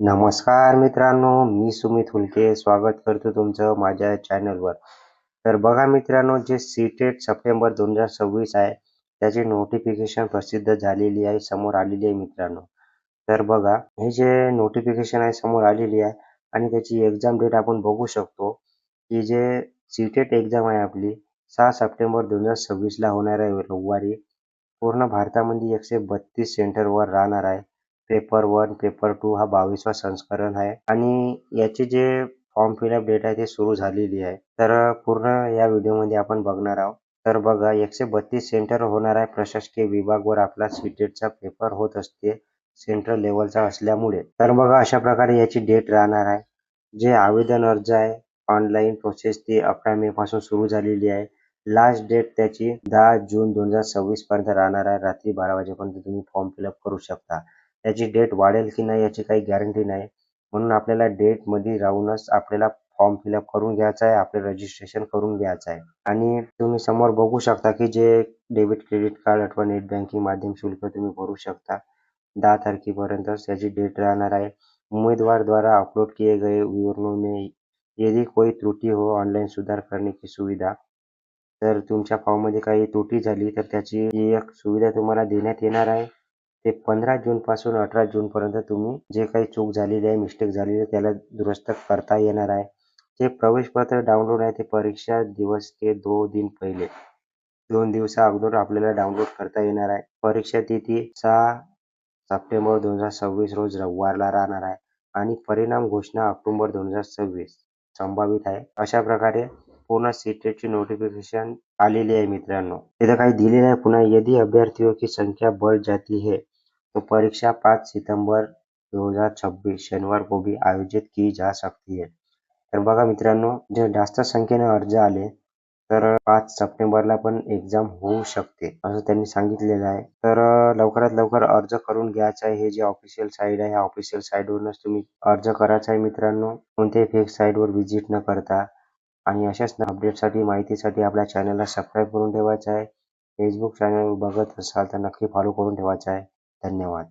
नमस्कार मित्रांनो, मी सुमित हुलके स्वागत करतो तुमचं माझ्या चॅनलवर. तर बघा मित्रांनो, जे सी-टेट सप्टेंबर 2026 आहे, त्याची नोटिफिकेशन प्रसिद्ध झालेली आहे, समोर आलेली आहे मित्रांनो. तर बघा, हे जे नोटिफिकेशन आहे समोर आलेली आहे आणि त्याची एक्झाम डेट आपण बघू शकतो, की जे सी-टेट एक्झाम आहे आपली 6 सप्टेंबर 2026ला होणार आहे रविवारी. पूर्ण भारतामध्ये 132 सेंटरवर राहणार आहे. पेपर 1, पेपर 2 हा 22वा संस्करण आहे आणि याचे जे फॉर्म फिलअप डेट आहे ते सुरू झालेली आहे. तर पूर्ण या व्हिडिओमध्ये आपण बघणार आहोत. तर बघा 132 सेंटर होणार आहे. प्रशासकीय विभागवर आपला सी-टेटचा पेपर होत असते सेंट्रल लेवलचा असल्यामुळे. तर बघा अशा प्रकारे याची डेट राहणार आहे. जे आवेदन अर्ज आहे ऑनलाईन प्रोसेस ती 11 मे पासून सुरू झालेली आहे. लास्ट डेट त्याची 10 जून 2026 पर्यंत राहणार आहे. रात्री 12 वाजेपर्यंत तुम्ही फॉर्म फिलअप करू शकता. याची डेट वाढेल की नाही याची काही गॅरंटी नाही. म्हणून आपल्याला डेटमध्ये राहूनच आपल्याला फॉर्म फिलअप करून घ्यायचा आहे. आपले रजिस्ट्रेशन करून घ्यायचं आहे. आणि तुम्ही समोर बघू शकता की जे डेबिट क्रेडिट कार्ड अथवा नेट बँकिंग माध्यम शुल्क तुम्ही भरू शकता. 10 तारखेपर्यंत त्याची डेट राहणार आहे. उम्मीदवार द्वारा अपलोड किए गए विवरणों में यदि कोई त्रुटि हो ऑनलाईन सुधार करने की सुविधा. तर तुमच्या फॉर्ममध्ये काही त्रुटी झाली तर त्याची एक सुविधा तुम्हाला देण्यात येणार आहे. ते 15 जूनपासून 18 जूनपर्यंत तुम्ही जे काही चूक झालेली आहे, मिस्टेक झालेली आहे त्याला दुरुस्त करता येणार आहे. जे प्रवेशपत्र डाउनलोड आहे ते परीक्षा दिवस के 2 दिन पहिले 2 दिवसा अगोदर आपल्याला डाउनलोड करता येणार आहे. परीक्षा तिथी 6 सप्टेंबर 2026 रोज रविवारला राहणार आहे आणि परिणाम घोषणा ऑक्टोबर 2026 संभावित आहे. अशा प्रकारे पूर्ण सी-टेटची नोटिफिकेशन आलेली आहे मित्रांनो. इथं काही दिलेलं आहे पुन्हा यदि अभ्यर्थियों की संख्या बढ़ जाती है तो परीक्षा 5 सितंबर 2026 शनिवार को भी आयोजित की जा सकती है. तर बघा मित्रांनो, जर जास्त संख्येने अर्ज आले तर 5 सप्टेंबरला पण एक्झाम होऊ शकते असं त्यांनी सांगितलेलं आहे. तर लवकरात लवकर अर्ज करून घ्यायचा आहे. हे जे ऑफिशियल साईट आहे, ह्या ऑफिशियल साईटवरूनच तुम्ही अर्ज करायचा आहे मित्रांनो. कोणत्याही फेक साईटवर व्हिजिट न करता. आणि अशाच अपडेटसाठी माहितीसाठी आपल्या चॅनलला सबस्क्राईब करून ठेवायचं आहे. फेसबुक चॅनल बघत असाल तर नक्की फॉलो करून ठेवायचं आहे. धन्यवाद.